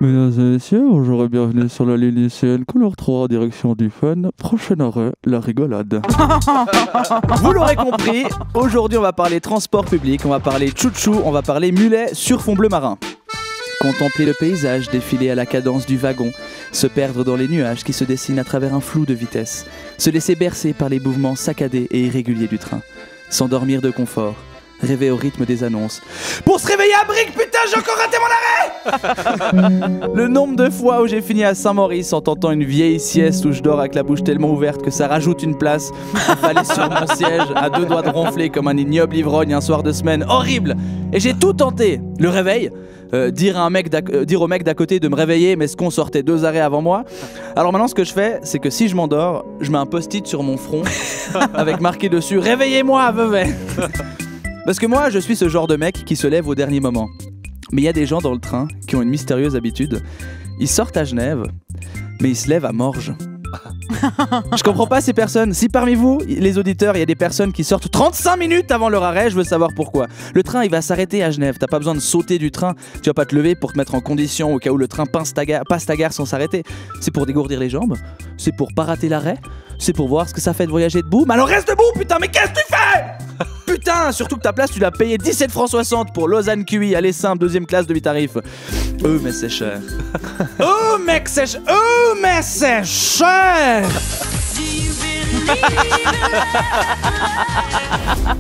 Mesdames et messieurs, bonjour et bienvenue sur la ligne lycéenne Couleur 3 en direction du fun. Prochain arrêt, la rigolade. Vous l'aurez compris, aujourd'hui on va parler transport public, on va parler tchou-tchou, on va parler mulet sur fond bleu marin. Contempler le paysage défiler à la cadence du wagon, se perdre dans les nuages qui se dessinent à travers un flou de vitesse, se laisser bercer par les mouvements saccadés et irréguliers du train, s'endormir de confort, rêver au rythme des annonces. Pour se réveiller à Brick, putain, j'ai encore raté mon arrêt. Le nombre de fois où j'ai fini à Saint-Maurice en tentant une vieille sieste où je dors avec la bouche tellement ouverte que ça rajoute une place, affalé sur mon siège, à deux doigts de ronfler comme un ignoble ivrogne un soir de semaine horrible. Et j'ai tout tenté. Le réveil, dire au mec d'à côté de me réveiller, mais ce qu'on sortait 2 arrêts avant moi. Alors maintenant, ce que je fais, c'est que si je m'endors, je mets un post-it sur mon front avec marqué dessus « Réveillez-moi, veuvet !» Parce que moi, je suis ce genre de mec qui se lève au dernier moment. Mais il y a des gens dans le train qui ont une mystérieuse habitude. Ils sortent à Genève, mais ils se lèvent à Morges. Je comprends pas ces personnes. Si parmi vous, les auditeurs, il y a des personnes qui sortent 35 minutes avant leur arrêt, je veux savoir pourquoi. Le train, il va s'arrêter à Genève. T'as pas besoin de sauter du train. Tu vas pas te lever pour te mettre en condition au cas où le train passe ta gare sans s'arrêter. C'est pour dégourdir les jambes. C'est pour pas rater l'arrêt. C'est pour voir ce que ça fait de voyager debout. Mais alors reste debout, putain, mais qu'est-ce que tu fais? Putain, surtout que ta place, tu l'as payé 17 francs 60 pour Lausanne QI, aller simple, 2ème classe, demi-tarif. Mais c'est cher. Mais c'est cher.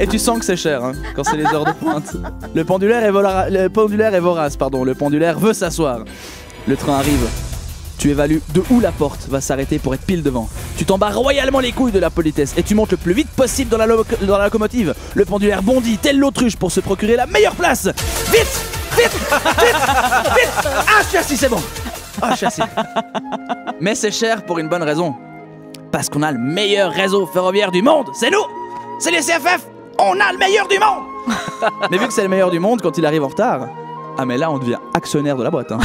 Et tu sens que c'est cher, hein, quand c'est les heures de pointe. Le pendulaire est vorace, pardon. Le pendulaire veut s'asseoir. Le train arrive. Tu évalues de où la porte va s'arrêter pour être pile devant. Tu t'en bats royalement les couilles de la politesse et tu montes le plus vite possible dans la locomotive. Le pendulaire bondit tel l'autruche pour se procurer la meilleure place. Vite, vite, vite, vite. Ah, je suis assis, c'est bon. Ah, je suis assis. Mais c'est cher pour une bonne raison. Parce qu'on a le meilleur réseau ferroviaire du monde. C'est nous. C'est les CFF. On a le meilleur du monde. Mais vu que c'est le meilleur du monde, quand il arrive en retard, ah mais là on devient actionnaire de la boîte, hein.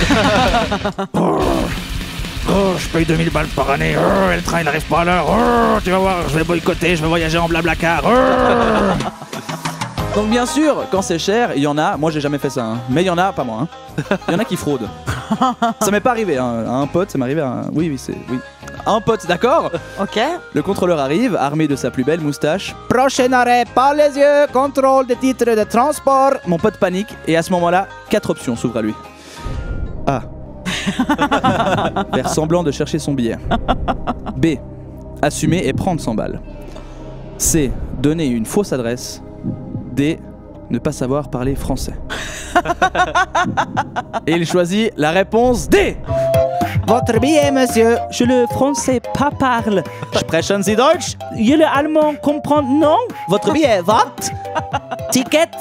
Je paye 2000 balles par année. Et le train il arrive pas à l'heure. Tu vas voir, je vais boycotter, je vais voyager en blablacar. Donc bien sûr, quand c'est cher, il y en a, moi j'ai jamais fait ça, hein, mais il y en a, pas moi, hein. Il y en a qui fraudent. Ça m'est pas arrivé, hein. À un pote, ça m'est arrivé à un... Oui, à un pote, d'accord. Ok. Le contrôleur arrive, armé de sa plus belle moustache. Prochain arrêt, pas les yeux, contrôle des titres de transport. Mon pote panique, et à ce moment-là, 4 options s'ouvrent à lui. A. Faire semblant de chercher son billet. B. Assumer et prendre 100 balles. C. Donner une fausse adresse. D. Ne pas savoir parler français. Et il choisit la réponse D. Votre billet, monsieur. Je le français pas parle. Sprechen Sie Deutsch? Je le allemand comprends non. Votre billet, what? Ticket?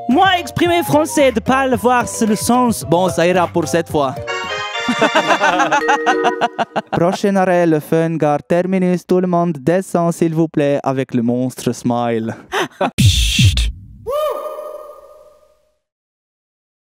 Moi exprimer français de pas le voir c'est le sens. Bon, ça ira pour cette fois. Prochain arrêt, le fun, gare terminus. Tout le monde descend, s'il vous plaît, avec le monstre smile.